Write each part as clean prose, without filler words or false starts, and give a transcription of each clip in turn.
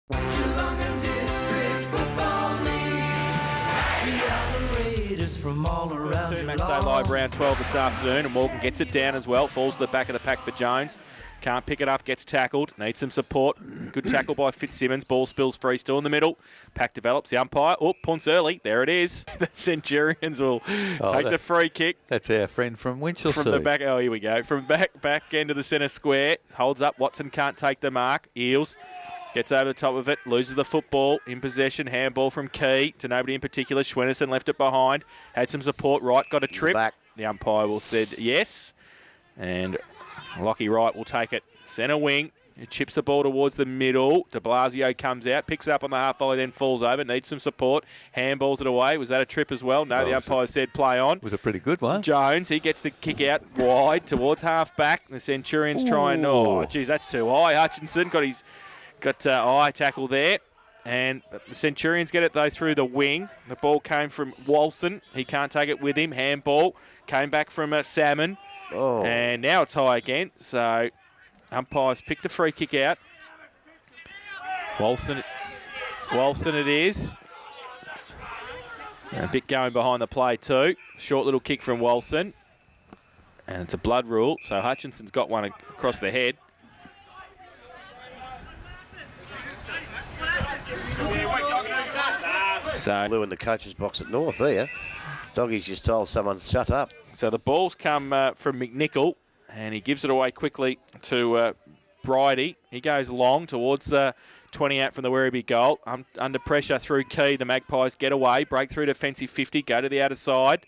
Geelong and District Football League. We are the Raiders from all around Two Geelong. Matchday Live round 12 this afternoon, and Morgan gets it down as well. Falls to the back of the pack for Jones. Can't pick it up, gets tackled, needs some support. Good tackle by Fitzsimmons. Ball spills free, still in the middle. Pack develops, the umpire. Oh, punts early. There it is. The Centurions will take the free kick. That's our friend from Winchelsea. From the back, oh, here we go. From back end of the centre square. Holds up, Watson can't take the mark. Eels gets over the top of it, loses the football. In possession, handball from Key to nobody in particular. Schwennerson left it behind. Had some support, Wright got a trip. The umpire will said yes. And Lockie Wright will take it centre wing. It chips the ball towards the middle. De Blasio comes out, picks it up on the half volley, then falls over. Needs some support. Handballs it away. Was that a trip as well? No, the umpire said play on. Was a pretty good one. Jones, he gets the kick out wide towards half back. The Centurions trying. Oh, geez, that's too high. Hutchinson got eye tackle there. And the Centurions get it, though, through the wing. The ball came from Walson. He can't take it with him. Handball came back from Salmon. Oh. And now it's high again. So umpires picked a free kick out. Walson it is. And a bit going behind the play too. Short little kick from Walson. And it's a blood rule. So Hutchinson's got one across the head. So Blue in the coach's box at North there. Doggy's just told someone, shut up. So the ball's come from McNichol, and he gives it away quickly to Bridie. He goes long towards 20 out from the Werribee goal. Under pressure through Key. The Magpies get away, break through defensive 50, go to the outer side.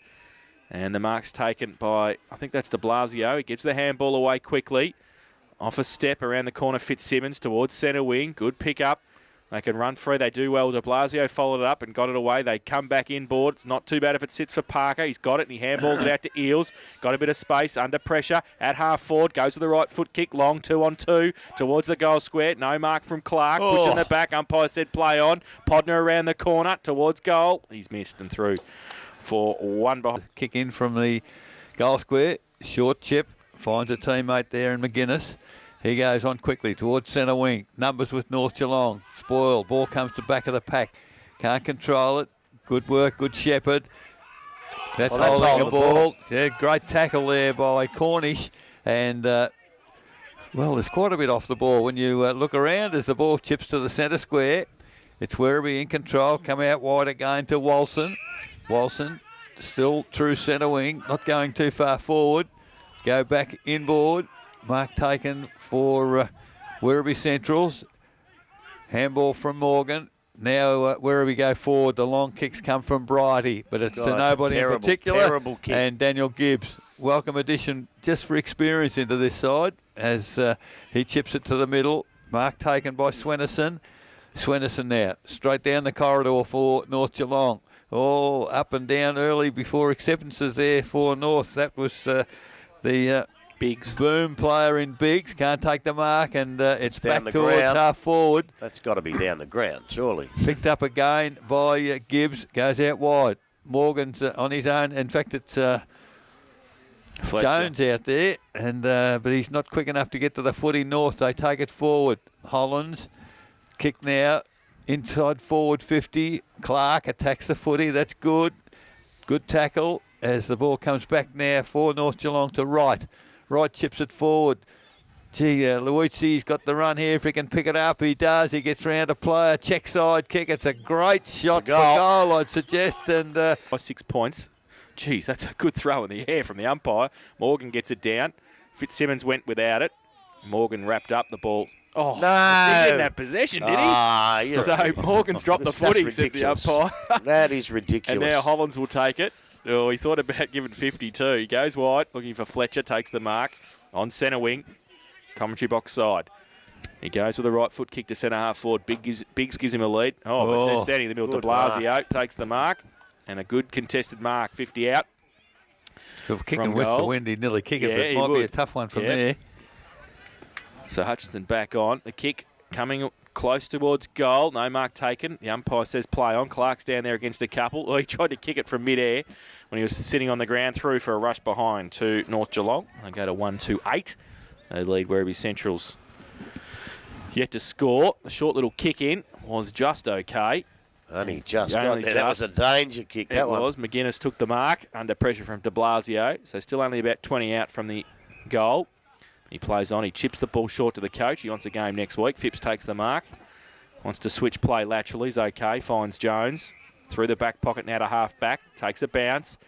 And the mark's taken by, I think that's de Blasio. He gives the handball away quickly. Off a step around the corner, Fitzsimmons towards centre wing. Good pick up. They can run free. They do well. De Blasio followed it up and got it away. They come back inboard. It's not too bad if it sits for Parker. He's got it and he handballs it out to Eels. Got a bit of space under pressure at half forward. Goes to the right foot kick. Long 2-on-2 towards the goal square. No mark from Clark. Pushing the back. Umpire said play on. Podner around the corner towards goal. He's missed and through for one behind. Kick in from the goal square. Short chip. Finds a teammate there in McGuinness. He goes on quickly towards centre wing. Numbers with North Geelong. Spoiled. Ball comes to back of the pack. Can't control it. Good work. Good Shepherd. That's holding the ball. Yeah, great tackle there by Cornish. And, well, there's quite a bit off the ball. When you look around as the ball chips to the centre square, it's Werribee in control. Come out wide again to Walson. Walson still true centre wing. Not going too far forward. Go back inboard. Mark taken for Werribee Centrals. Handball from Morgan. Now Werribee go forward. The long kicks come from Bridie, but it's to nobody in particular. Terrible kick. And Daniel Gibbs, welcome addition just for experience into this side as he chips it to the middle. Mark taken by Schwennerson. Schwennerson now straight down the corridor for North Geelong. Oh, up and down early before acceptances there for North. That was the Biggs. Boom player in Biggs. Can't take the mark, and it's back the towards ground. half forward. That's got to be down the ground, surely. Picked up again by Gibbs. Goes out wide. Morgan's on his own. In fact, it's Jones out there, and but he's not quick enough to get to the footy. North, they take it forward. Hollands, kick now. Inside forward 50. Clark attacks the footy. That's good. Good tackle as the ball comes back now for North Geelong to right. Right chips it forward. Gee, Luizi's got the run here. If he can pick it up, he does. He gets round a player. Check side kick. It's a great shot for goal, I'd suggest. And by 6 points. Geez, that's a good throw in the air from the umpire. Morgan gets it down. Fitzsimmons went without it. Morgan wrapped up the ball. Oh, no. He didn't have possession, did he? So Morgan's dropped the footy, said the umpire. That is ridiculous. And now Hollands will take it. Oh, he thought about giving 52. He goes wide, looking for Fletcher, takes the mark on centre wing, commentary box side. He goes with a right foot kick to centre half forward. Biggs gives him a lead. But they're standing in the middle. De Blasio takes the mark, and a good contested mark, 50 out. So kicking with the wind, he'd nearly kick it, but it might be a tough one from there. So Hutchinson back on. The kick coming close towards goal. No mark taken. The umpire says play on. Clark's down there against a couple. Well, he tried to kick it from mid-air when he was sitting on the ground, through for a rush behind to North Geelong. They go to 1-2-8. They lead Werribee Centrals yet to score. The short little kick in was just okay. Only just Only got there. That was a danger kick, that one. It was. McGuinness took the mark under pressure from de Blasio. So still only about 20 out from the goal. He plays on. He chips the ball short to the coach. He wants a game next week. Phipps takes the mark. Wants to switch play laterally. He's okay. Finds Jones. Through the back pocket now to half back. Takes a bounce.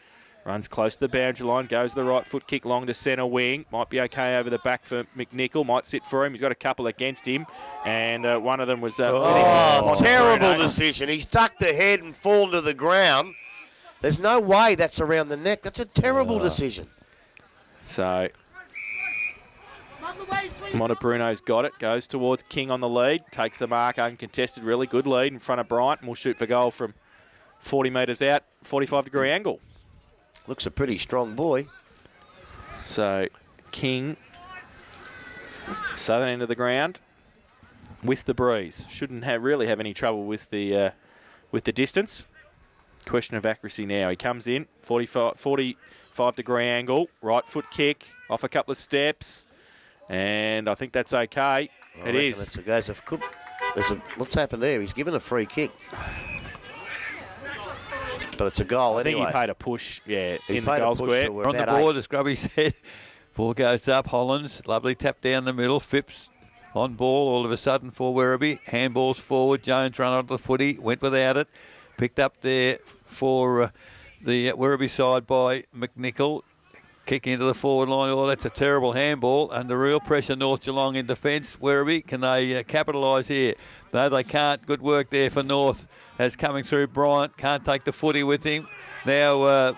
Runs close to the boundary line. Goes the right foot kick long to centre wing. Might be okay over the back for McNichol. Might sit for him. He's got a couple against him. And one of them was... terrible decision. He's ducked the head and fallen to the ground. There's no way that's around the neck. That's a terrible decision. So... Montebruno's got it. Goes towards King on the lead. Takes the mark. Uncontested. Really good lead in front of Bryant. And will shoot for goal from 40 metres out. 45-degree angle. Looks a pretty strong boy. So, King, southern end of the ground, with the breeze. Shouldn't really have any trouble with the distance. Question of accuracy now. He comes in, 45-degree angle, right foot kick, off a couple of steps, and I think that's okay. It is. What's happened there? He's given a free kick. But it's a goal anyway. I think he paid a push, in the paid goal a push square. We're on the board, as Grubby said. Ball goes up. Hollands, lovely tap down the middle. Phipps on ball all of a sudden for Werribee. Handballs forward. Jones run onto the footy. Went without it. Picked up there for the Werribee side by McNichol. Kick into the forward line. Oh, that's a terrible handball. Under real pressure, North Geelong in defence. Werribee, can they capitalise here? No, they can't. Good work there for North as coming through. Bryant can't take the footy with him. Now,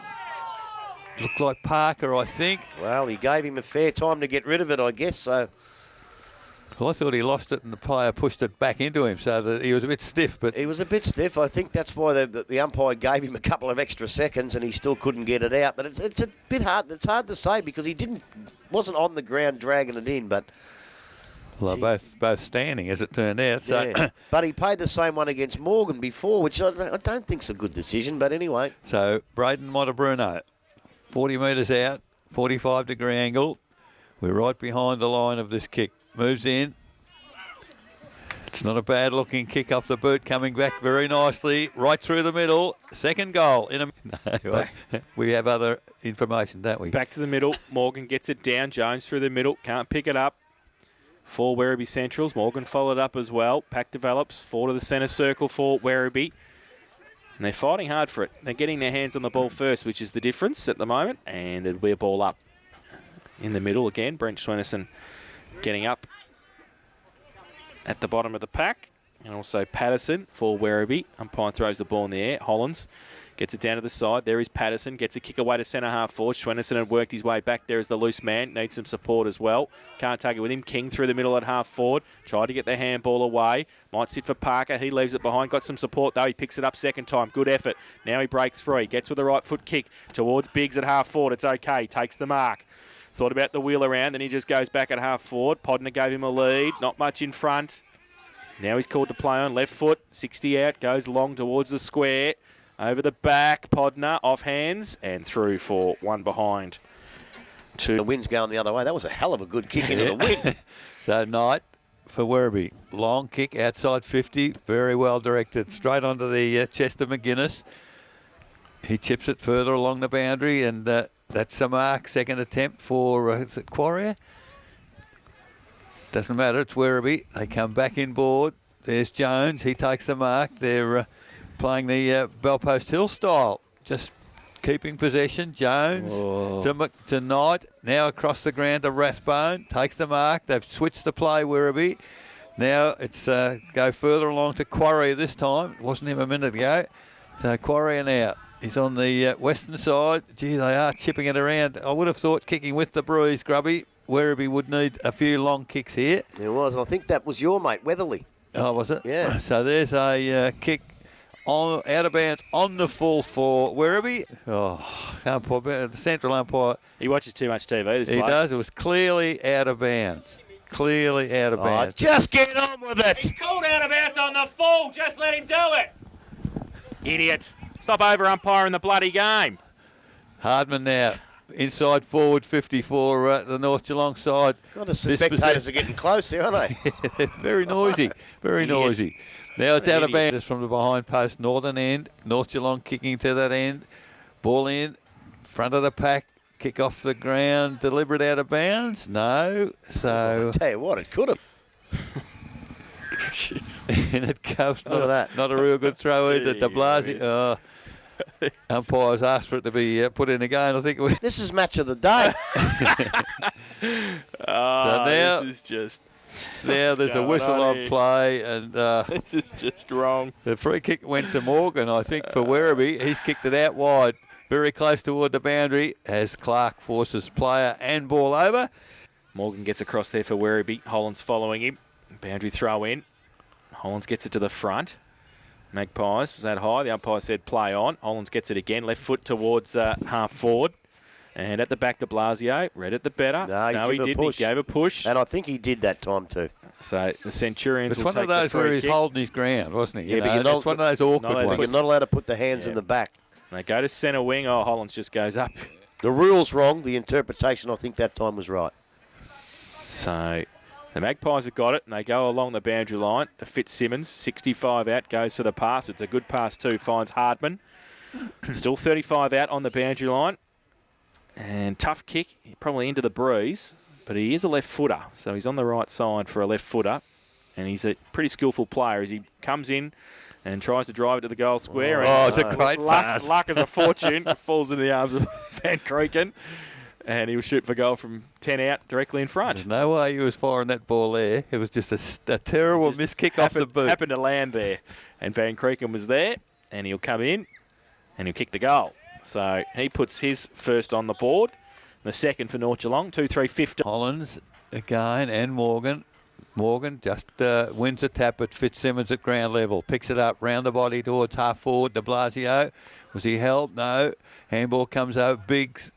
looks like Parker, I think. Well, he gave him a fair time to get rid of it, I guess, so... Well, I thought he lost it and the player pushed it back into him, so that he was a bit stiff. But he was a bit stiff. I think that's why the umpire gave him a couple of extra seconds and he still couldn't get it out. But it's a bit hard. It's hard to say because he wasn't on the ground dragging it in. But well, both standing as it turned out. So. Yeah. But he paid the same one against Morgan before, which I don't think's a good decision. But anyway. So Braden Montebruno, 40 metres out, 45-degree angle. We're right behind the line of this kick. Moves in. It's not a bad-looking kick off the boot, coming back very nicely, right through the middle. Second goal. We have other information, don't we? Back to the middle. Morgan gets it down. Jones through the middle. Can't pick it up. 4 Werribee Centrals. Morgan followed up as well. Pack develops. 4 to the centre circle for Werribee. And they're fighting hard for it. They're getting their hands on the ball first, which is the difference at the moment. And it'll be a ball up in the middle again. Brent Swennerson getting up at the bottom of the pack. And also Patterson for Werribee. Umpire throws the ball in the air. Hollands gets it down to the side. There is Patterson. Gets a kick away to centre half forward. Swennerson had worked his way back there as the loose man. Needs some support as well. Can't take it with him. King through the middle at half forward. Tried to get the handball away. Might sit for Parker. He leaves it behind. Got some support though. He picks it up second time. Good effort. Now he breaks free. Gets with the right foot kick towards Biggs at half forward. It's okay. Takes the mark. Thought about the wheel around, then he just goes back at half forward. Podner gave him a lead, not much in front. Now he's called to play on left foot, 60 out, goes long towards the square. Over the back, Podner off hands and through for one behind. The wind's going the other way. That was a hell of a good kick into the wind. So Knight for Werribee. Long kick outside 50, very well directed. Straight onto the chest of McGuinness. He chips it further along the boundary and... that's a mark. Second attempt for, is it Quarrier? Doesn't matter, it's Werribee. They come back in board. There's Jones. He takes the mark. They're playing the Bellpost Hill style. Just keeping possession. Jones to Knight. Now across the ground to Rathbone. Takes the mark. They've switched the play, Werribee. Now it's go further along to Quarrier this time. It wasn't him a minute ago. So Quarrier now. He's on the western side. Gee, they are chipping it around. I would have thought kicking with the breeze, Grubby. Werribee would need a few long kicks here. There was, and I think that was your mate, Weatherly. Oh, was it? Yeah. So there's a kick out of bounds on the full for Werribee. The central umpire. He watches too much TV, this He bloke. does. It was clearly out of bounds. Clearly out of bounds. Just get on with it. He's called out of bounds on the full. Just let him do it. Idiot. Stop over umpiring the bloody game. Hardman now inside forward 50 for the North Geelong side. God, the spectators are getting close here, aren't they? Very noisy, very noisy. Now it's out of bounds from the behind post, northern end. North Geelong kicking to that end. Ball in, front of the pack. Kick off the ground, deliberate out of bounds? No. So. I tell you what, it could have. And it goes. Look at that. Not a real good throw either. De Blasio. Umpires asked for it to be put in again. I think it was. This is match of the day. So now, this is just. Now there's a whistle on play, and this is just wrong. the free kick went to Morgan, I think, for Werribee. He's kicked it out wide, very close toward the boundary, as Clark forces player and ball over. Morgan gets across there for Werribee. Hollands following him. Boundary throw in. Hollands gets it to the front. Magpies, was that high? The umpire said play on. Hollands gets it again. Left foot towards half forward. And at the back to Blasio. Read it the better. No, he didn't. He gave a push. And I think he did that time too. So the Centurions It's will one of take the those where free he's kick. holding his ground, wasn't he? Yeah, but you're not- it's one of those awkward allowed to ones. You're not allowed to put the hands in the back. They go to centre wing. Oh, Hollands just goes up. The rule's wrong. The interpretation, I think that time was right. So the Magpies have got it, and they go along the boundary line to Fitzsimmons. 65 out, goes for the pass. It's a good pass too, finds Hardman. Still 35 out on the boundary line. And tough kick, probably into the breeze, but he is a left footer, so he's on the right side for a left footer. And he's a pretty skillful player as he comes in and tries to drive it to the goal square. Oh, and it's a great pass. Luck is a fortune. Falls into the arms of Van Kreken. And he'll shoot for goal from 10 out directly in front. There's no way he was firing that ball there. It was just a terrible missed kick off the boot. Happened to land there. And Van Kreken was there, and he'll come in, and he'll kick the goal. So he puts his first on the board. The second for North Geelong, 2-3-50. Hollands again and Morgan. Morgan just wins a tap at Fitzsimmons at ground level. Picks it up, round the body towards half forward. De Blasio. Was he held? No. Handball comes over. Biggs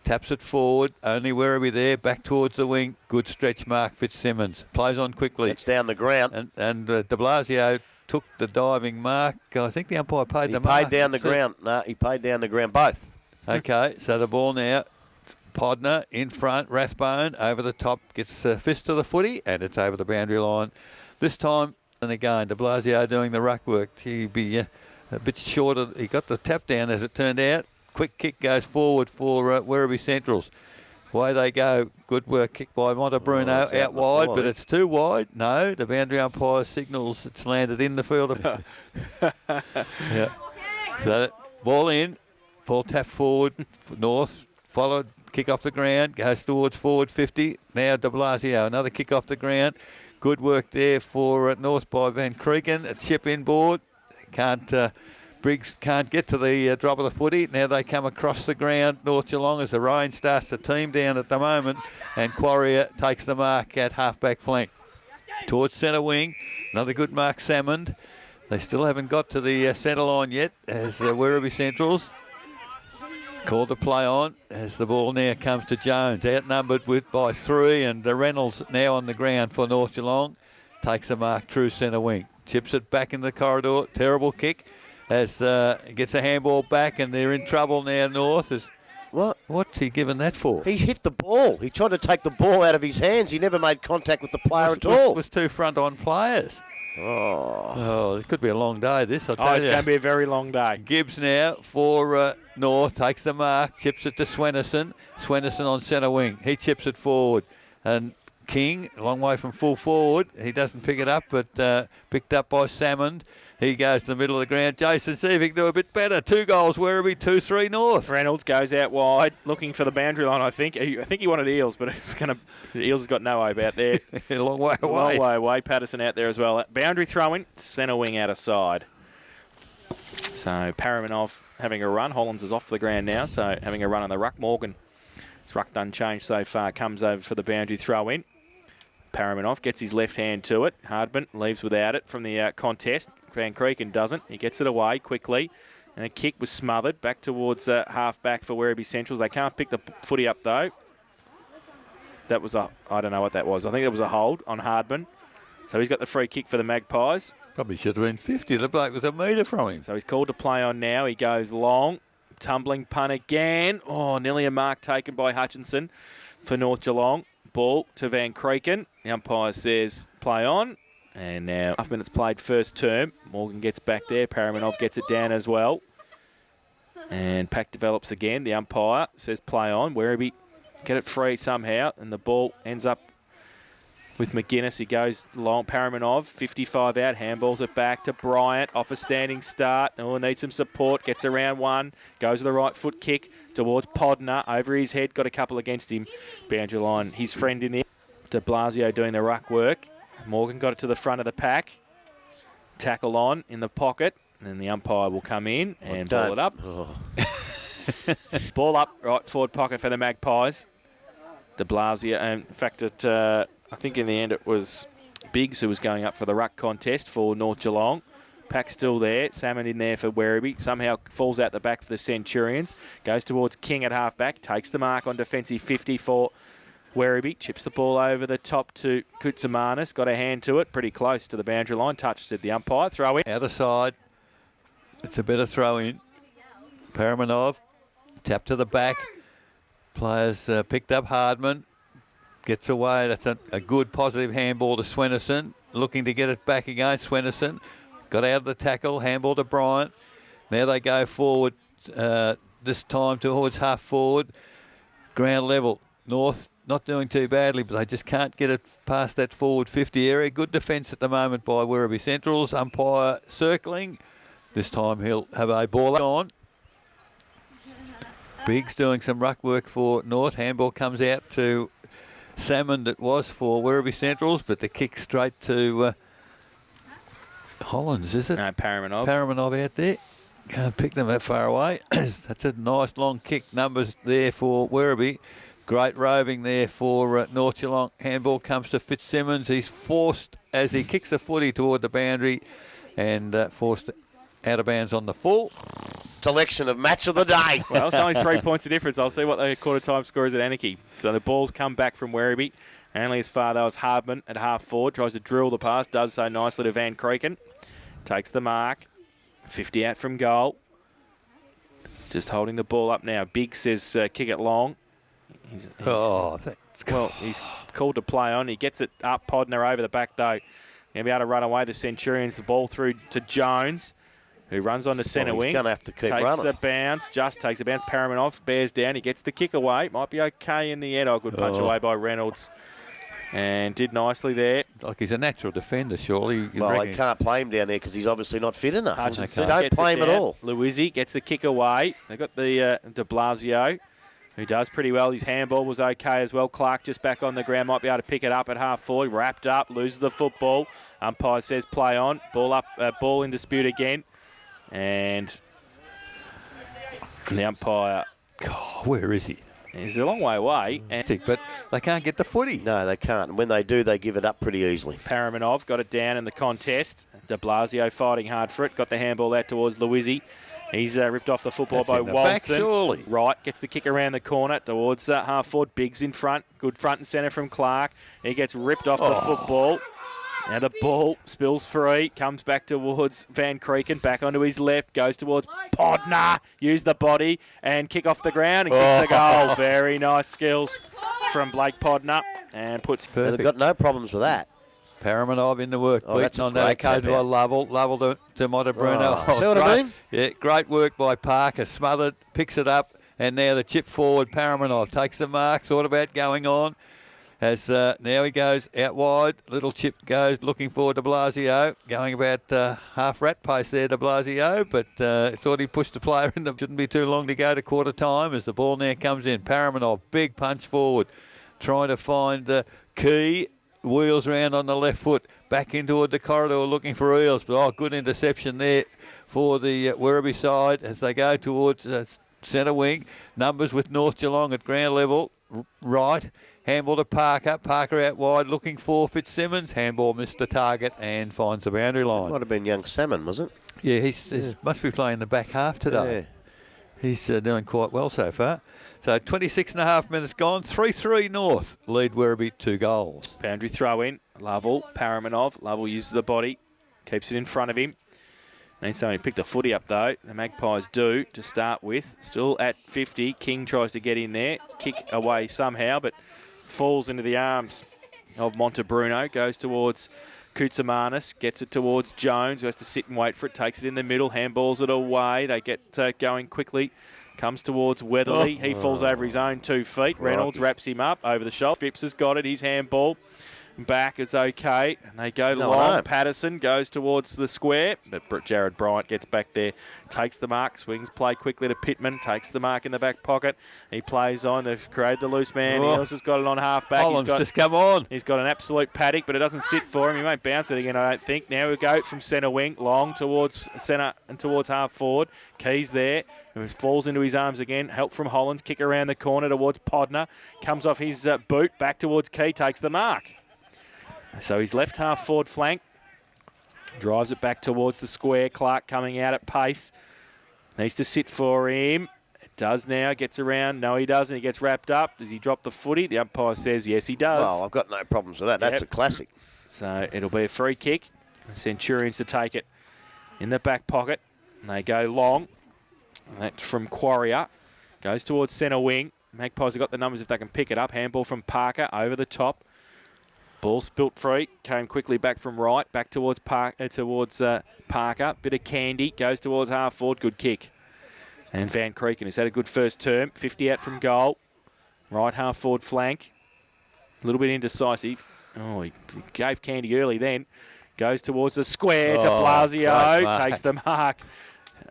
taps it forward. Only Werribee there. Back towards the wing. Good stretch mark, Fitzsimmons. Plays on quickly. It's down the ground. And De Blasio took the diving mark. I think the umpire paid the mark. He paid down the ground. No, he paid down the ground. Both. Okay, so the ball now. Podner in front, Rathbone over the top, gets a fist to the footy, and it's over the boundary line. This time, and again, de Blasio doing the ruck work. He'd be a bit shorter. He got the tap down as it turned out. Quick kick goes forward for Werribee Centrals. Away they go. Good work kick by Montebruno it's out the wide, floor, but then. it's too wide. No, the boundary umpire signals it's landed in the field. Yeah. So ball in, ball tap forward, North, followed, kick off the ground, goes towards forward 50. Now de Blasio, another kick off the ground. Good work there for North by Van Kreken. A chip inboard. Briggs can't get to the drop of the footy. Now they come across the ground, North Geelong, as the rain starts to team down at the moment. And Quarrier takes the mark at half-back flank. Towards centre wing, another good mark, Salmond. They still haven't got to the centre line yet as Werribee Centrals. Called to play on as the ball now comes to Jones. Outnumbered by 3, and the Reynolds now on the ground for North Geelong. Takes the mark, true centre wing. Chips it back in the corridor. Terrible kick as gets a handball back, and they're in trouble now, North. What's he given that for? He hit the ball. He tried to take the ball out of his hands. He never made contact with the player at all. It was 2 front-on players. Oh, it could be a long day, this, I'll tell you. It's going to be a very long day. Gibbs now for North, takes the mark, chips it to Swennerson. Swennerson on centre wing. He chips it forward. And King, a long way from full forward. He doesn't pick it up, but picked up by Salmond. He goes to the middle of the ground. Jason, see if he can do a bit better. 2 goals, Werribee, 2-3 North. Reynolds goes out wide, looking for the boundary line, I think. I think he wanted Eels, but the Eels has got no hope out there. A long way away. Long way away. Patterson out there as well. Boundary throw-in, centre wing out of side. So Paramanov having a run. Hollands is off the ground now, so having a run on the ruck. Morgan, his ruck unchanged so far, comes over for the boundary throw-in. Paramanov gets his left hand to it. Hardman leaves without it from the contest. Van Kreken doesn't. He gets it away quickly. And a kick was smothered back towards half-back for Werribee Centrals. They can't pick the footy up, though. That was I don't know what that was. I think it was a hold on Hardman. So he's got the free kick for the Magpies. Probably should have been 50. The bloke was a metre from him. So he's called to play on now. He goes long. tumbling punt again. Oh, nearly a mark taken by Hutchinson for North Geelong. Ball to Van Kreken. The umpire says play on. And now, half minutes played first term. Morgan gets back there. Paramanov gets it down as well. And pack develops again. The umpire says play on. Werribee get it free somehow. And the ball ends up with McGuinness. He goes long. Paramanov, 55 out. Handballs it back to Bryant. Off a standing start. Oh, needs some support. Gets around one. Goes to the right foot kick towards Podner. Over his head. Got a couple against him. Boundary line. His friend in there. De Blasio doing the ruck work. Morgan got it to the front of the pack. Tackle on in the pocket. And then the umpire will come in and ball it up. Oh. Ball up, right forward pocket for the Magpies. De Blasio. In fact, I think in the end it was Biggs who was going up for the ruck contest for North Geelong. Pack still there. Salmon in there for Werribee. Somehow falls out the back for the Centurions. Goes towards King at halfback. Takes the mark on defensive 50 for Werribee. Chips the ball over the top to Koutsamanis. Got a hand to it. Pretty close to the boundary line. Touched at the umpire. Throw in. Outer side. It's a better throw in. Paramanov. Tap to the back. Players picked up Hardman. Gets away. That's a good positive handball to Swennerson. Looking to get it back again. Swennerson got out of the tackle. Handball to Bryant. Now they go forward. This time towards half forward. Ground level. North not doing too badly, but they just can't get it past that forward 50 area. Good defence at the moment by Werribee Centrals. Umpire circling. This time he'll have a ball on. Biggs doing some ruck work for North. Handball comes out to Salmon that was for Werribee Centrals, but the kick straight to Hollands, is it? No, Paramanov. Paramanov out there. Can't pick them that far away. That's a nice long kick. Numbers there for Werribee. Great roving there for North Geelong. Handball comes to Fitzsimmons. He's forced as he kicks the footy toward the boundary and forced out of bounds on the full. Selection of match of the day. Well, it's only 3 points of difference. I'll see what the quarter time score is at Anarchy. So the ball's come back from Werribee. Only as far though as Hardman at half forward. Tries to drill the pass. Does so nicely to Van Kreken. Takes the mark. 50 out from goal. Just holding the ball up now. Big says kick it long. He's called to play on. He gets it up. Podner over the back though. Going to be able to run away the Centurions. The ball through to Jones, who runs on the centre wing. He's going to have to keep takes running. Takes a bounce. Paramanov bears down. He gets the kick away. Might be okay in the end. Oh, good punch away by Reynolds. And did nicely there. Like he's a natural defender, surely. Well, they can't play him down there because he's obviously not fit enough. Hutchinson Don't gets play it him at down. all. Luizzi gets the kick away. They've got the De Blasio, who does pretty well. His handball was okay as well. Clark just back on the ground. Might be able to pick it up at half forward. Wrapped up. Loses the football. Umpire says play on. Ball up. Ball in dispute again. And the umpire... God, where is he? He's a long way away. But they can't get the footy. No, they can't. And when they do, they give it up pretty easily. Paramanov got it down in the contest. De Blasio fighting hard for it. Got the handball out towards Luizzi. He's ripped off the football by in the Walson. back, surely. Right, gets the kick around the corner towards half forward. Biggs in front. Good front and centre from Clark. He gets ripped off the football. Now the ball spills free, comes back towards Van Kreken, back onto his left, goes towards Podner, use the body and kick off the ground and kicks the goal. Very nice skills from Blake Podner and puts... They've got no problems with that. Paramanov in the work, that's beaten a on that great tap occasion by out. Lovell to Montebrunno. See what I mean? Yeah, great work by Parker, smothered, picks it up, and now the chip forward, Paramanov takes the mark, thought about going on. As now he goes out wide, little chip goes looking for De Blasio, going about half rat pace there, De Blasio, but thought he pushed the player in. Shouldn't be too long to go to quarter time as the ball now comes in. Paramanov, big punch forward, trying to find the key, wheels round on the left foot, back in toward the corridor looking for Eels, but good interception there for the Werribee side as they go towards centre wing. Numbers with North Geelong at ground level, right. Handball to Parker. Parker out wide looking for Fitzsimmons. Handball missed the target and finds the boundary line. Might have been young Salmon, was it? Yeah, he must be playing the back half today. Yeah. He's doing quite well so far. So 26 and a half minutes gone. 3-3 North. Lead Werribee 2 goals. Boundary throw in. Lovell, Paramanov. Lovell uses the body. Keeps it in front of him. Need somebody to pick the footy up, though. The Magpies do to start with. Still at 50. King tries to get in there. Kick away somehow, but falls into the arms of Montebruno. Goes towards Koutsamanis. Gets it towards Jones, who has to sit and wait for it. Takes it in the middle. Handballs it away. They get going quickly. Comes towards Weatherly. He falls over his own 2 feet. Reynolds wraps him up over the shoulder. Phipps has got it. His handball. Back, it's okay. And they go long. Patterson goes towards the square. But Jared Bryant gets back there. Takes the mark. Swings play quickly to Pittman. Takes the mark in the back pocket. He plays on. They've created the loose man. He also has got it on half back. Holland's just come on. He's got an absolute paddock, but it doesn't sit for him. He won't bounce it again, I don't think. Now we go from centre wing. Long towards centre and towards half forward. Keys there. It falls into his arms again. Help from Hollands. Kick around the corner towards Podner. Comes off his boot. Back towards Key. Takes the mark. So he's left half forward flank. Drives it back towards the square. Clark coming out at pace. Needs to sit for him. It does now. Gets around. No, he doesn't. He gets wrapped up. Does he drop the footy? The umpire says yes, he does. Well, I've got no problems with that. That's a classic. So it'll be a free kick. The Centurions to take it in the back pocket. And they go long. That's from Quarrier. Goes towards centre wing. Magpies have got the numbers if they can pick it up. Handball from Parker over the top. Ball spilt free. Came quickly back from right. Back towards Parker. Bit of Candy. Goes towards half forward. Good kick. And Van Creeken has had a good first term. 50 out from goal. Right half forward flank. A little bit indecisive. Oh, he gave Candy early then. Goes towards the square to Blasio. Takes the mark.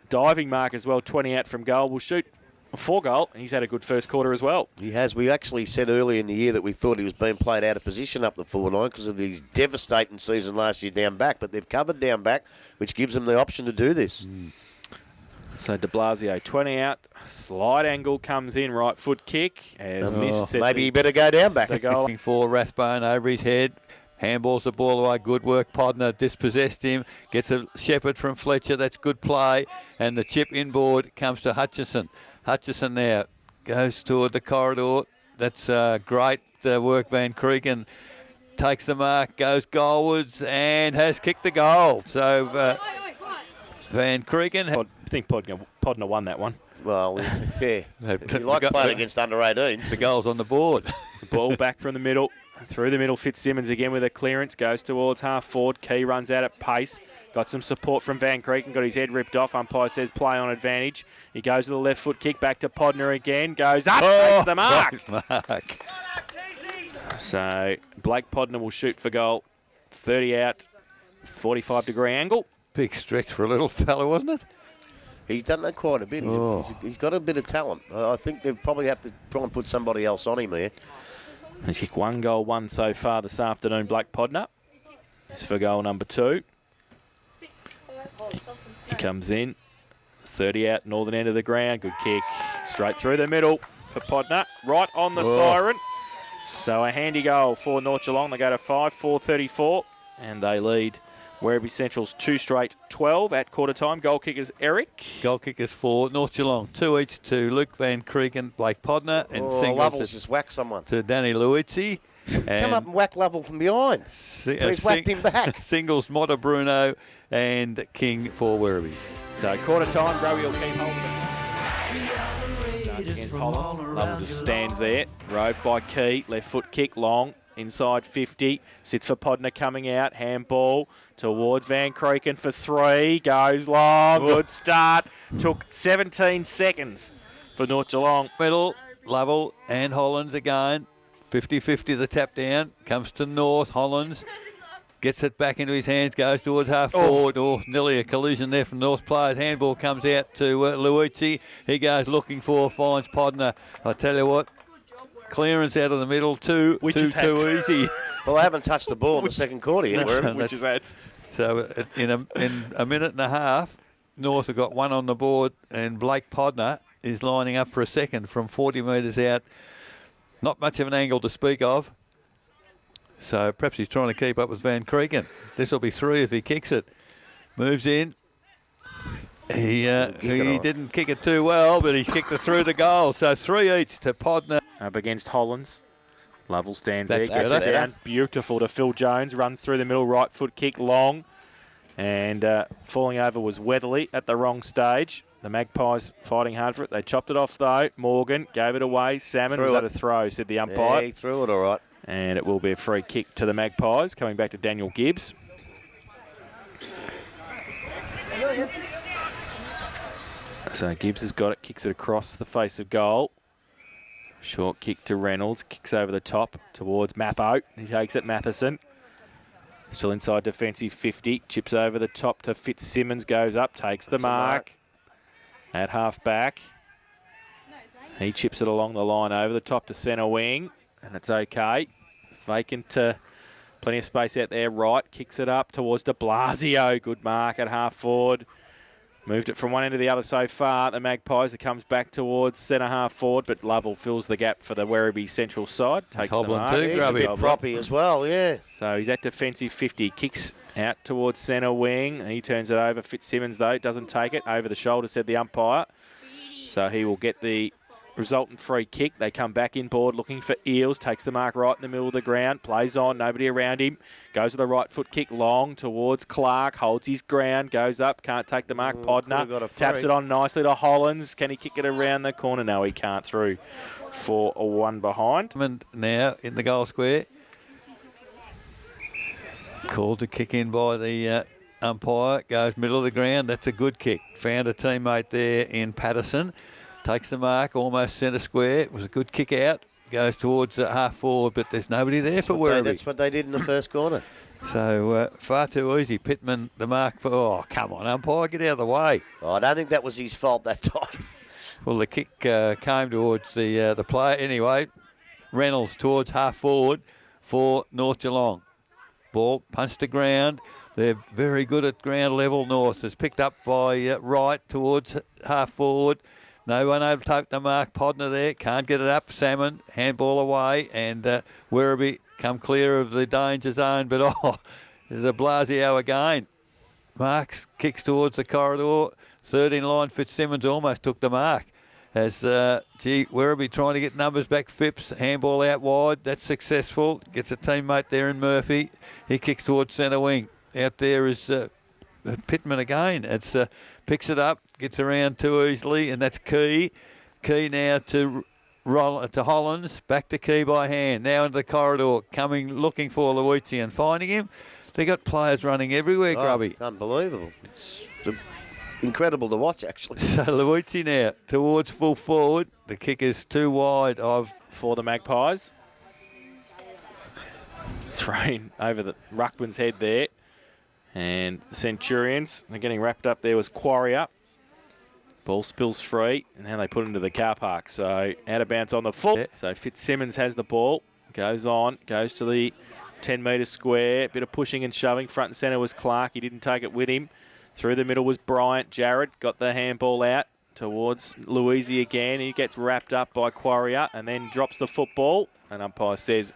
Diving mark as well. 20 out from goal. Will shoot a 4 goal. And he's had a good first quarter as well. He has. We actually said earlier in the year that we thought he was being played out of position up the forward line because of his devastating season last year down back. But they've covered down back, which gives them the option to do this. So de Blasio 20 out. Slide angle comes in. Right foot kick. As missed. Maybe he better go down back. The goal. Looking for Rathbone over his head. Handballs the ball away. Good work. Podner dispossessed him. Gets a shepherd from Fletcher. That's good play. And the chip inboard comes to Hutchison. Hutchison now goes toward the corridor. That's great work. Van Creeken takes the mark, goes goalwards, and has kicked the goal. So Van Creeken. I think Podner won that one. Well, yeah. He likes playing against under-18s. The goal's on the board. The ball back from the middle. Through the middle, Fitzsimmons again with a clearance. Goes towards half forward. Key runs out at pace. Got some support from Van Creeken. Got his head ripped off. Umpire says play on advantage. He goes to the left foot kick. Back to Podner again. Goes up. Takes the mark. So Blake Podner will shoot for goal. 30 out. 45-degree angle. Big stretch for a little fella, wasn't it? He's done that quite a bit. He's got a bit of talent. I think they'll probably have to try and put somebody else on him here. He's kicked 1 goal, 1 so far this afternoon, Blake Podner. It's for goal number 2. He comes in. 30 out, northern end of the ground. Good kick. Straight through the middle for Podner. Right on the siren. So a handy goal for North Geelong. They go to 5-4-34. And they lead Werribee Central's 2 straight 12 at quarter time. Goal kickers Eric. Goal kickers for North Geelong. 2 each to Luke Van Creeken, Blake Podner, and single Lovell's just whacked someone. to Danny Luizzi. Come up and whack Lovell from behind. So he's whacked him back. Singles Motta and King for Werribee. So quarter time, Rowie will keep hold of it. Against Hollands. Lovell just stands there. Rove by Key. Left foot kick long. Inside 50. Sits for Podner coming out. Handball towards Van Creeken for 3. Goes long. Good start. Took 17 seconds for North Geelong. Middle, Lovell and Hollands again. 50-50 the tap down. Comes to North. Hollands gets it back into his hands. Goes towards half forward. Nearly a collision there from North players. Handball comes out to Luizzi. He goes looking for, finds Podner. I tell you what. Clearance out of the middle, too easy. Well, they haven't touched the ball in the second quarter yet. Which is that. So in a minute and a half, North have got 1 on the board, and Blake Podner is lining up for a second from 40 metres out. Not much of an angle to speak of. So perhaps he's trying to keep up with Van Creeken. This will be 3 if he kicks it. Moves in. He didn't kick it too well, but he's kicked it through the goal. So 3 each to Podner. Up against Hollands. Lovell stands That's there, gets it down. Beautiful to Phil Jones. Runs through the middle, right foot kick long. And falling over was Weatherly at the wrong stage. The Magpies fighting hard for it. They chopped it off, though. Morgan gave it away. Salmon was at a throw, said the umpire. Yeah, he threw it all right. And it will be a free kick to the Magpies, coming back to Daniel Gibbs. So Gibbs has got it, kicks it across the face of goal. Short kick to Reynolds, kicks over the top towards Matho. He takes it, Matheson. Still inside defensive 50, chips over the top to Fitzsimmons, goes up, takes the mark. At half back. He chips it along the line over the top to centre wing, and it's okay. Vacant, plenty of space out there, right, kicks it up towards de Blasio. Good mark at half forward. Moved it from one end to the other so far. The Magpies, it comes back towards centre half forward, but Lovell fills the gap for the Werribee central side. Takes the mark. He's a bit proppy as well, yeah. So he's at defensive 50. Kicks out towards centre wing. He turns it over. Fitzsimmons, though, doesn't take it. Over the shoulder, said the umpire. So he will get the resultant free kick. They come back inboard looking for Eels. Takes the mark right in the middle of the ground. Plays on. Nobody around him. Goes with the right foot kick long towards Clark. Holds his ground. Goes up. Can't take the mark. Podner taps it on nicely to Hollins. Can he kick it around the corner? No, he can't. Through for a one behind. Now in the goal square. Called to kick in by the umpire. Goes middle of the ground. That's a good kick. Found a teammate there in Patterson. Takes the mark, almost centre square. It was a good kick out. Goes towards half forward, but there's nobody there for Werribee. That's what they did in the first corner. So far too easy. Pittman, the mark for... Oh, come on, umpire, get out of the way. Oh, I don't think that was his fault that time. Well, the kick came towards the player. Anyway, Reynolds towards half forward for North Geelong. Ball punched to ground. They're very good at ground level, North. It's picked up by Wright towards half forward. No one able to take the mark. Podner there. Can't get it up. Salmon, handball away. And Werribee come clear of the danger zone. But, there's a Blasio again. Marks kicks towards the corridor. Third in line, Fitzsimmons almost took the mark. As, Werribee trying to get numbers back. Phipps, handball out wide. That's successful. Gets a teammate there in Murphy. He kicks towards centre wing. Out there is Pittman again. It's picks it up, gets around too easily, and that's Key. Key now to Hollins, back to Key by hand. Now into the corridor, looking for Luizzi and finding him. They got players running everywhere, Grubby. It's unbelievable. It's incredible to watch, actually. So Luizzi now towards full forward. The kick is too wide for the Magpies. Thrown over the ruckman's head there. And the Centurions, they're getting wrapped up there, was Quarry up. Ball spills free, and now they put it into the car park. So out of bounds on the full. Yeah. So Fitzsimmons has the ball, goes on, goes to the 10-metre square. Bit of pushing and shoving. Front and centre was Clark. He didn't take it with him. Through the middle was Bryant. Jared got the handball out towards Luizzi again. He gets wrapped up by Quarrier and then drops the football. And umpire says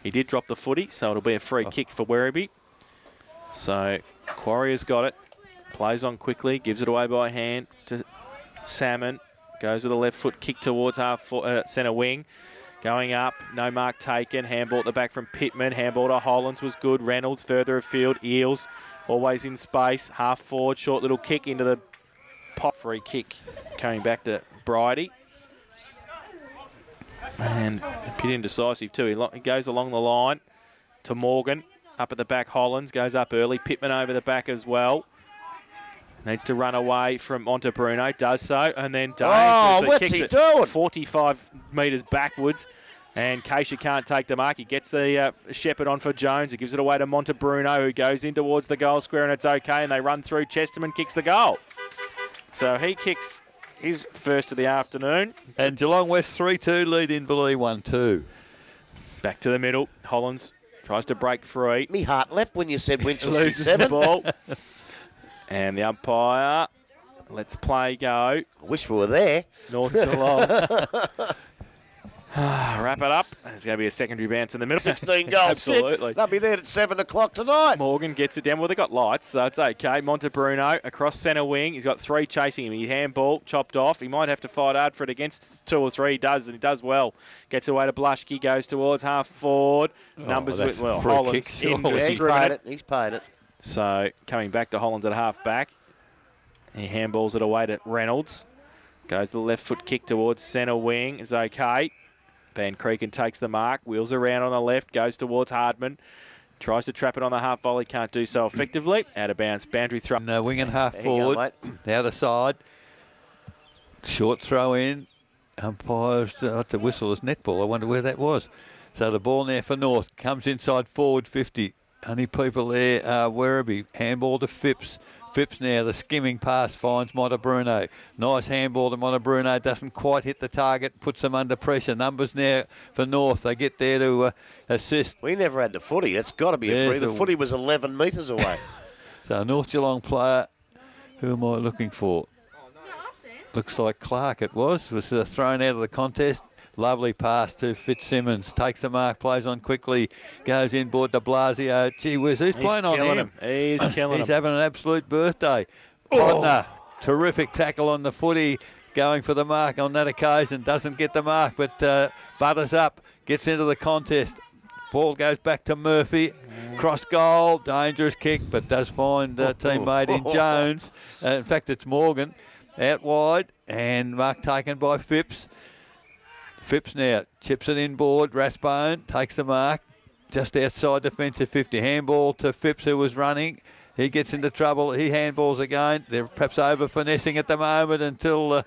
he did drop the footy, so it'll be a free kick for Werribee. So Quarrier's got it. Plays on quickly, gives it away by hand to Salmon. Goes with a left foot kick towards centre wing. Going up, no mark taken. Handball at the back from Pittman. Handball to Hollins was good. Reynolds further afield. Eels always in space. Half forward, short little kick into the pop. Free kick coming back to Bridie. And a bit indecisive too. He goes along the line to Morgan. Up at the back, Hollins goes up early. Pittman over the back as well. Needs to run away from Montebruno. Does so. And then Dave. Oh, what's he doing? 45 metres backwards. And Keisha can't take the mark. He gets the Shepherd on for Jones. He gives it away to Montebruno, who goes in towards the goal square, and it's okay. And they run through. Chesterman kicks the goal. So he kicks his first of the afternoon. And Geelong West 3-2 lead in Bullee 1-2. Back to the middle. Hollins tries to break free. Me heart leapt when you said Winchelsea 7. The ball. And the umpire lets play go. I wish we were there. North Geelong. Wrap it up. There's going to be a secondary bounce in the middle. 16 goals. Absolutely. They'll be there at 7 o'clock tonight. Morgan gets it down. Well, they've got lights, so it's okay. Montebruno across centre wing. He's got 3 chasing him. He handball chopped off. He might have to fight hard for it against 2 or 3. He does, and he does well. Gets away to Blushke. Goes towards half forward. Numbers with, free Hollins. kick, sure. Yeah, he's paid it. So coming back to Hollands at half-back. He handballs it away to Reynolds. Goes the left foot kick towards centre wing. Is okay. Van Creeken takes the mark. Wheels around on the left. Goes towards Hardman. Tries to trap it on the half volley. Can't do so effectively. Out of bounds. Boundary throw. And, wing and half There you go, forward. mate. The other side. Short throw in. Umpires, the whistle was netball. I wonder where that was. So the ball now for North. Comes inside forward 50. Only people there are Werribee. Handball to Phipps. Phipps now, the skimming pass, finds Montebruno. Nice handball to Montebruno, doesn't quite hit the target, puts them under pressure. Numbers now for North, they get there to assist. We never had the footy. It's got to be a There's free. The a- footy was 11 metres away. So North Geelong player, who am I looking for? Looks like Clark it was thrown out of the contest. Lovely pass to Fitzsimmons. Takes the mark, plays on quickly, goes inboard to Blasio. Gee whiz, who's playing on him? He's killing He's him. having an absolute birthday. Podner, terrific tackle on the footy, going for the mark on that occasion. Doesn't get the mark, but butters up, gets into the contest. Ball goes back to Murphy. Cross goal, dangerous kick, but does find a teammate in Jones. In fact, it's Morgan. Out wide, and mark taken by Phipps. Phipps now chips it inboard. Rathbone takes the mark just outside defensive 50. Handball to Phipps, who was running. He gets into trouble. He handballs again. They're perhaps over finessing at the moment until,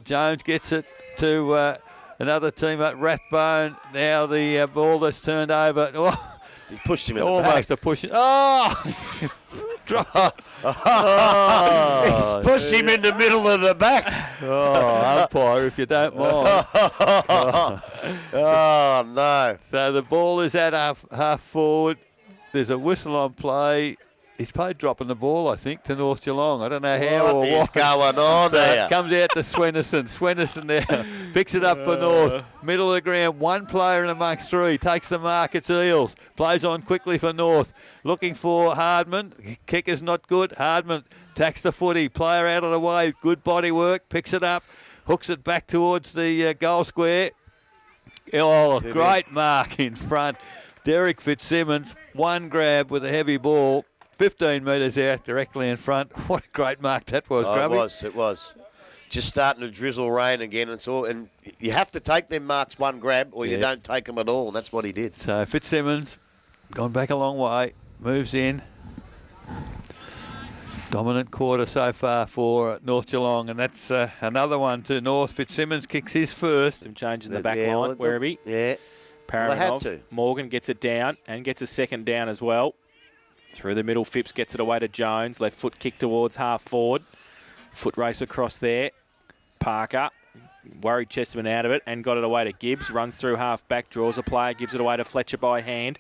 Jones gets it to another teammate, Rathbone. Now the ball that's turned over. Oh, He pushed him in the almost back. a push. Oh! He's pushed him in the middle of the back. Oh, umpire, if you don't mind. Oh, no. So the ball is at half forward. There's a whistle on play. He's played dropping the ball, I think, to North Geelong. I don't know how or What is what. going on So there? it comes out to Swenison. Swenison there picks it up for North. Middle of the ground, one player in amongst three. Takes the mark, it's Eels. Plays on quickly for North. Looking for Hardman. Kick is not good. Hardman tacks the footy. Player out of the way. Good body work. Picks it up. Hooks it back towards the goal square. Oh, great mark in front. Derek Fitzsimmons. One grab with a heavy ball. 15 metres out, directly in front. What a great mark that was, Grubby. It was. Just starting to drizzle rain again. And you have to take them marks one grab or you don't take them at all. And that's what he did. So Fitzsimmons, gone back a long way, moves in. Dominant quarter so far for North Geelong, and that's another one to North. Fitzsimmons kicks his first. Some changes in the back Yeah, line. Werribee. Yeah. Well, they had to. Morgan gets it down and gets a second down as well. Through the middle, Phipps gets it away to Jones. Left foot kick towards half forward. Foot race across there. Parker worried Chesterman out of it and got it away to Gibbs. Runs through half back, draws a player, gives it away to Fletcher by hand.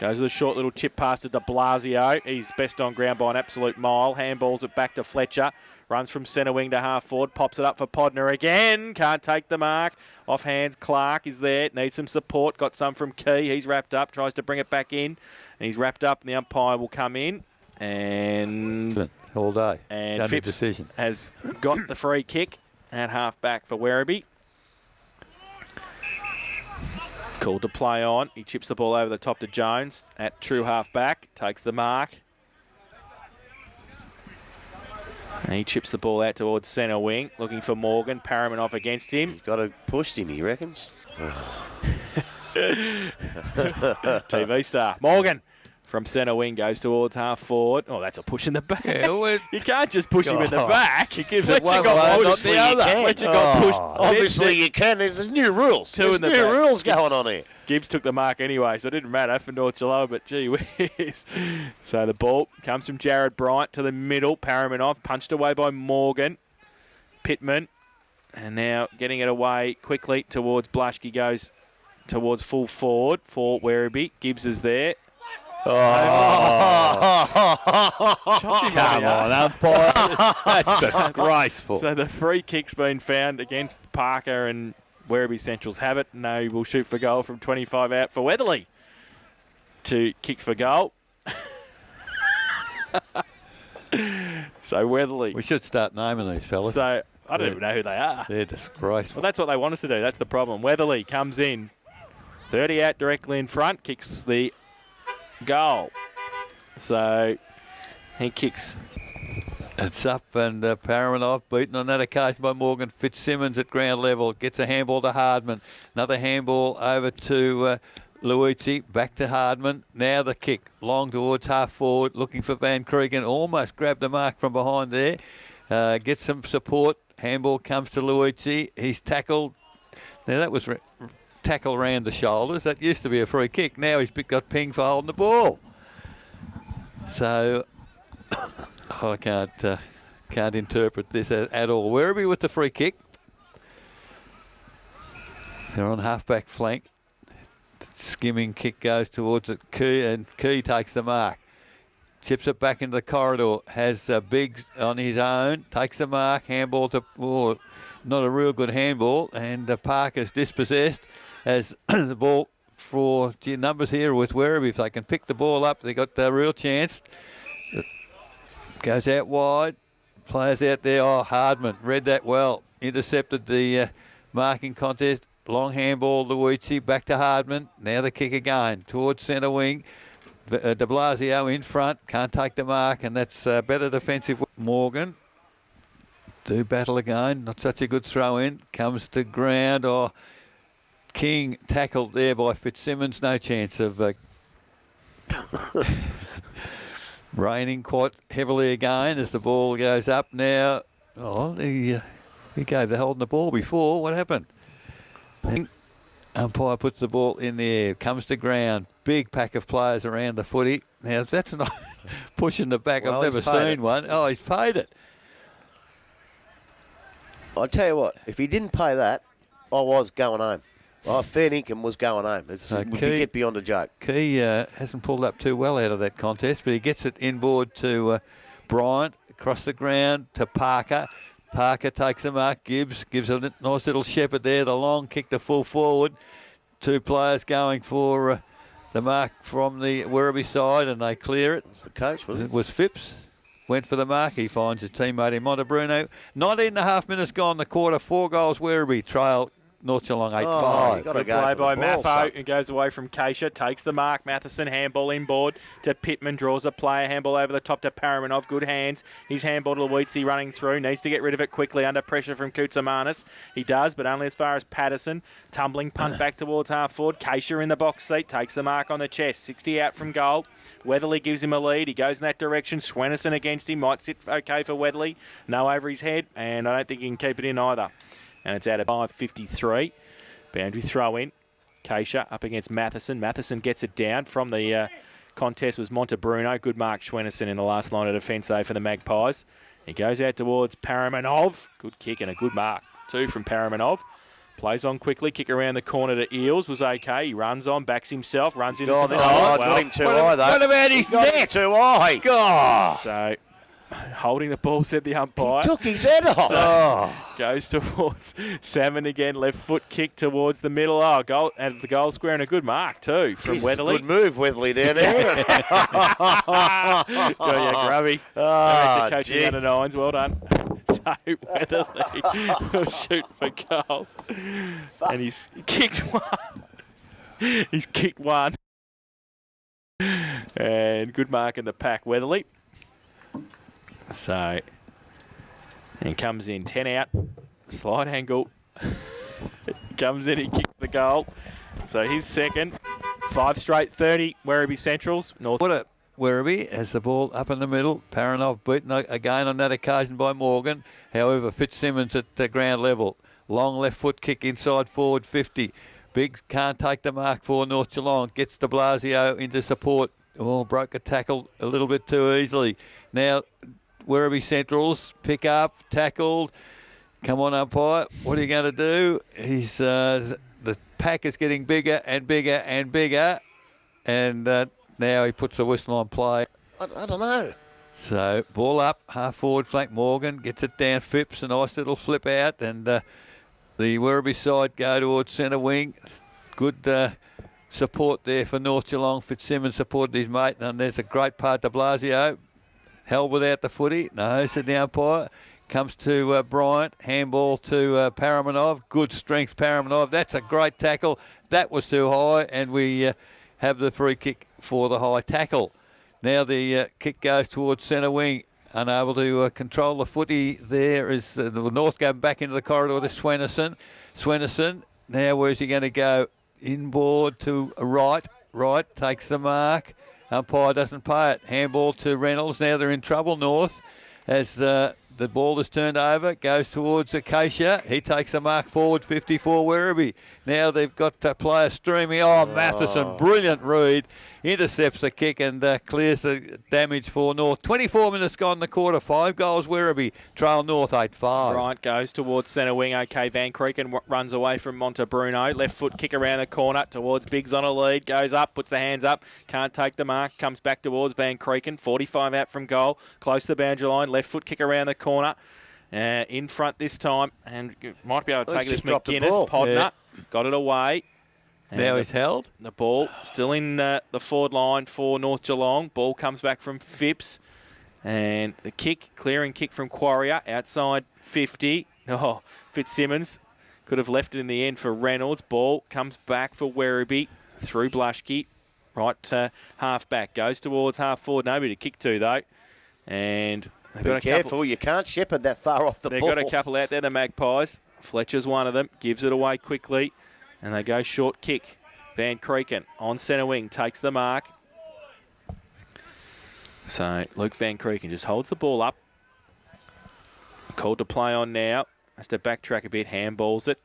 Goes with a short little chip pass to de Blasio. He's best on ground by an absolute mile. Handballs it back to Fletcher. Runs from centre wing to half forward. Pops it up for Podner again. Can't take the mark. Off hands. Clark is there. Needs some support. Got some from Key. He's wrapped up. Tries to bring it back in. And he's wrapped up and the umpire will come in. And All day. And Only Phipps decision. has got the free kick at half back for Werribee. Called to play on. He chips the ball over the top to Jones at true half back. Takes the mark. And he chips the ball out towards centre wing. Looking for Morgan. Parrament off against him. You've got to push him, he reckons. TV star. Morgan from centre wing goes towards half forward. Oh, that's a push in the back. Yeah, well, You can't just push him in the Oh. back. He gives Fletcher it one got way, not pushed. the other. Fletcher got pushed. Obviously you can. There's new rules. Two There's in the new back. rules going on here. Gibbs took the mark anyway, so it didn't matter for North Geelong, but gee whiz. So the ball comes from Jared Bryant to the middle. Parrament off, punched away by Morgan. Pittman. And now getting it away quickly towards Blushke, goes towards full forward for Werribee. Gibbs is there. Come on, umpire. That's disgraceful. So the free kick's been found against Parker, and Werribee Central's have it. No, he will shoot for goal from 25 out for Weatherly to kick for goal. So Weatherly. We should start naming these fellas. So I don't even know who they are. They're disgraceful. Well, that's what they want us to do. That's the problem. Weatherly comes in. 30 out directly in front, kicks the goal. So He kicks. It's up, and Paramanov beaten on that occasion by Morgan. Fitzsimmons at ground level gets a handball to Hardman. Another handball over to Luigi. Back to Hardman. Now the kick long towards half forward, looking for Van Cregan. Almost grabbed the mark from behind there. Gets some support. Handball comes to Luigi. He's tackled. Now that was tackle round the shoulders. That used to be a free kick. Now he's got pinged for holding the ball. So I can't interpret this at all. Werribee with the free kick. They're on half-back flank. Skimming kick goes towards it. Key takes the mark. Chips it back into the corridor. Has Biggs on his own. Takes the mark. Handball to... Oh, not a real good handball. And Parker's dispossessed as the ball for numbers here with Werribee. If they can pick the ball up, they got a real chance. Goes out wide. Players out there. Oh, Hardman read that well. Intercepted the marking contest. Long handball, Luigi. Back to Hardman. Now the kick again towards centre wing. De Blasio in front. Can't take the mark, and that's better defensive. Morgan. Do battle again. Not such a good throw in. Comes to ground. Oh, King tackled there by Fitzsimmons. No chance of raining quite heavily again as the ball goes up now. Oh, he gave the holding the ball before. What happened? Umpire puts the ball in the air. Comes to ground. Big pack of players around the footy. Now, that's not pushing the back. Well, I've never seen one. Oh, he's paid it. I'll tell you what, if he didn't pay that, I was going home. Fair income was going home. It would get beyond a joke. Key hasn't pulled up too well out of that contest, but he gets it inboard to Bryant, across the ground to Parker. Parker takes the mark. Gibbs gives a nice little shepherd there. The long kick to full forward. Two players going for the mark from the Werribee side, and they clear it. It's the coach, wasn't it? It was Phipps. Went for the mark. He finds his teammate in Montebruno. 19.5 minutes gone. The quarter. 4 goals. Werribee trail North Geelong 8-5. Good play by Maffo, who goes away from Keisha, takes the mark. Matheson, handball inboard to Pittman, draws a player. Handball over the top to Paramanov. Good hands. His handball to Luizzi running through. Needs to get rid of it quickly under pressure from Koutsamanis. He does, but only as far as Patterson. Tumbling punt back towards half forward. Keisha in the box seat, takes the mark on the chest. 60 out from goal. Weatherly gives him a lead. He goes in that direction. Swenison against him. Might sit okay for Weatherly. No over his head, and I don't think he can keep it in either. And it's out of 5.53. Boundary throw in. Keisha up against Matheson. Matheson gets it down. From the contest was Montebruno. Good mark, Schwenison in the last line of defence, though, for the Magpies. He goes out towards Paramanov. Good kick and a good mark. 2 from Paramanov. Plays on quickly. Kick around the corner to Eels was okay. He runs on, backs himself, runs into this got him too high, though. What about his neck? Too high. God. So... holding the ball, said the umpire. He took his head off. Goes towards Salmon again. Left foot kick towards the middle. Oh, goal at the goal square and a good mark too from Weatherly. Good move, Weatherly down there. Got you, Grubby. Coaching under nines. Well done. So Weatherly will shoot for goal, and he's kicked one. He's kicked one, and good mark in the pack, Weatherly. So, he comes in 10 out, slide angle, comes in, he kicks the goal. So his second, 5 straight 30, Werribee Centrals. North. What a Werribee has the ball up in the middle. Paramanov beaten again on that occasion by Morgan. However, Fitzsimmons at the ground level. Long left foot kick inside forward 50. Biggs can't take the mark for North Geelong. Gets de Blasio into support. Oh, broke a tackle a little bit too easily. Now, Werribee Centrals pick up, tackled. Come on, umpire. What are you going to do? He's the pack is getting bigger and bigger and bigger, and now he puts the whistle on play. I don't know. So ball up, half forward flank. Morgan gets it down. Phipps, a nice little flip out, and the Werribee side go towards centre wing. Good support there for North Geelong. Fitzsimmons supported his mate, and there's a great part to Blasio. Held without the footy. No, said the umpire. Comes to Bryant. Handball to Paramanov. Good strength, Paramanov. That's a great tackle. That was too high, and we have the free kick for the high tackle. Now the kick goes towards centre wing. Unable to control the footy there as the North going back into the corridor to Swennerson. Swennerson, now where's he going to go? Inboard to right. Right, takes the mark. Umpire doesn't pay it. Handball to Reynolds. Now they're in trouble, North, as the ball is turned over. Goes towards Acacia. He takes the mark forward, 54 Werribee. Now they've got player streaming. Oh, Matheson, brilliant read. Intercepts the kick and clears the damage for North. 24 minutes gone in the quarter. 5 goals Werribee. Trail North 8-5. Bryant goes towards centre wing. OK, Van Creeken runs away from Montebruno. Left foot kick around the corner towards Biggs on a lead. Goes up, puts the hands up. Can't take the mark. Comes back towards Van Creeken. 45 out from goal. Close to the boundary line. Left foot kick around the corner. In front this time. And might be able to take this McGuinness. Podner got it away. And now he's held. The ball still in the forward line for North Geelong. Ball comes back from Phipps. And the kick, clearing kick from Quarrier, outside 50. Oh, Fitzsimmons could have left it in the end for Reynolds. Ball comes back for Werribee through Blushkey. Right half back. Goes towards half forward. Nobody to kick to, though. And they've got Be careful, you can't shepherd that far off the ball. They've got a couple out there, the Magpies. Fletcher's one of them. Gives it away quickly. And they go short kick. Van Creeken on centre wing. Takes the mark. So Luke Van Creeken just holds the ball up. Called to play on now. Has to backtrack a bit. Handballs it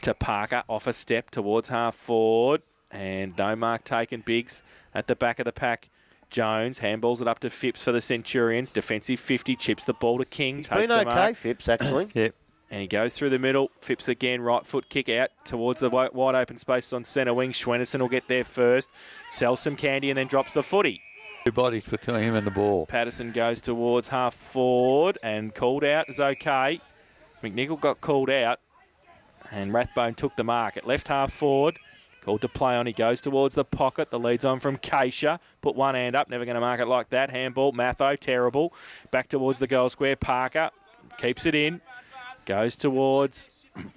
to Parker. Off a step towards half forward. And no mark taken. Biggs at the back of the pack. Jones handballs it up to Phipps for the Centurions. Defensive 50. Chips the ball to King. He's been okay, Phipps, actually. Yep. And he goes through the middle. Phipps again, right foot kick out towards the wide open space on centre wing. Schwennerson will get there first. Sells some candy and then drops the footy. 2 bodies between him and the ball. Patterson goes towards half forward and called out is okay. McNichol got called out and Rathbone took the mark at left half forward. Called to play on. He goes towards the pocket. The lead's on from Keisha. Put one hand up. Never going to mark it like that. Handball. Matho. Terrible. Back towards the goal square. Parker keeps it in. Goes towards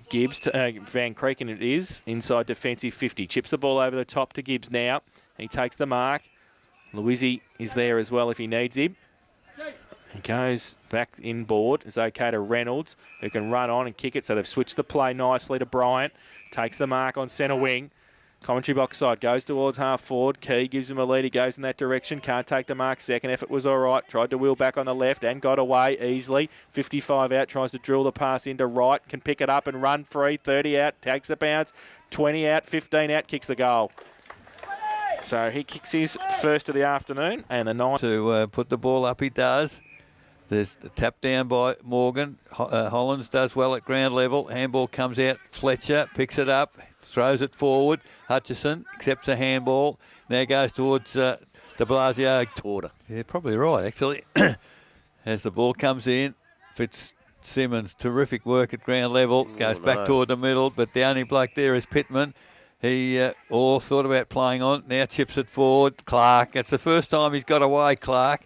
Gibbs, Van Creeken it is, inside defensive 50. Chips the ball over the top to Gibbs now. He takes the mark. Louisi is there as well if he needs him. He goes back inboard. It's okay to Reynolds, who can run on and kick it. So they've switched the play nicely to Bryant. Takes the mark on centre wing. Commentary box side, goes towards half forward. Key gives him a lead. He goes in that direction. Can't take the mark. Second effort was all right. Tried to wheel back on the left and got away easily. 55 out. Tries to drill the pass into right. Can pick it up and run free. 30 out. Takes a bounce. 20 out. 15 out. Kicks the goal. So he kicks his first of the afternoon. And the 9. To put the ball up, he does. There's a tap down by Morgan. Hollands does well at ground level. Handball comes out. Fletcher picks it up. Throws it forward. Hutchison accepts a handball. Now goes towards de Blasio. Torda. Yeah, probably right, actually. As the ball comes in, Fitzsimmons, terrific work at ground level. Goes back toward the middle, but the only bloke there is Pittman. He all thought about playing on. Now chips it forward. Clark. It's the first time he's got away, Clark.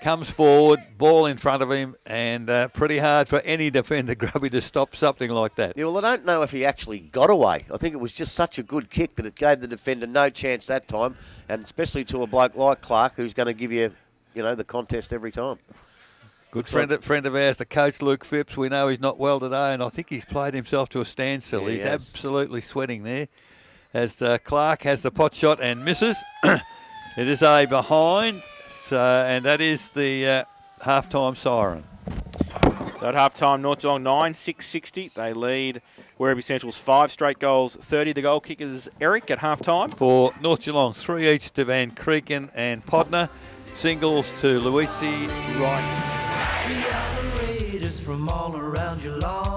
Comes forward, ball in front of him, and pretty hard for any defender, Grubby, to stop something like that. Yeah, well, I don't know if he actually got away. I think it was just such a good kick that it gave the defender no chance that time, and especially to a bloke like Clark, who's going to give you, the contest every time. Good friend of ours, the coach, Luke Phipps. We know he's not well today, and I think he's played himself to a standstill. Yeah, he's absolutely sweating there. As Clark has the pot shot and misses. It is a behind. And that is the half-time siren. So at half-time, North Geelong 9-6-60. They lead Werribee Central's 5 straight goals. 30 the goal kickers, Eric, at half-time. For North Geelong, 3 each to Van Creeken and Podner. Singles to Luizzi, right. We are the Raiders from all around Geelong.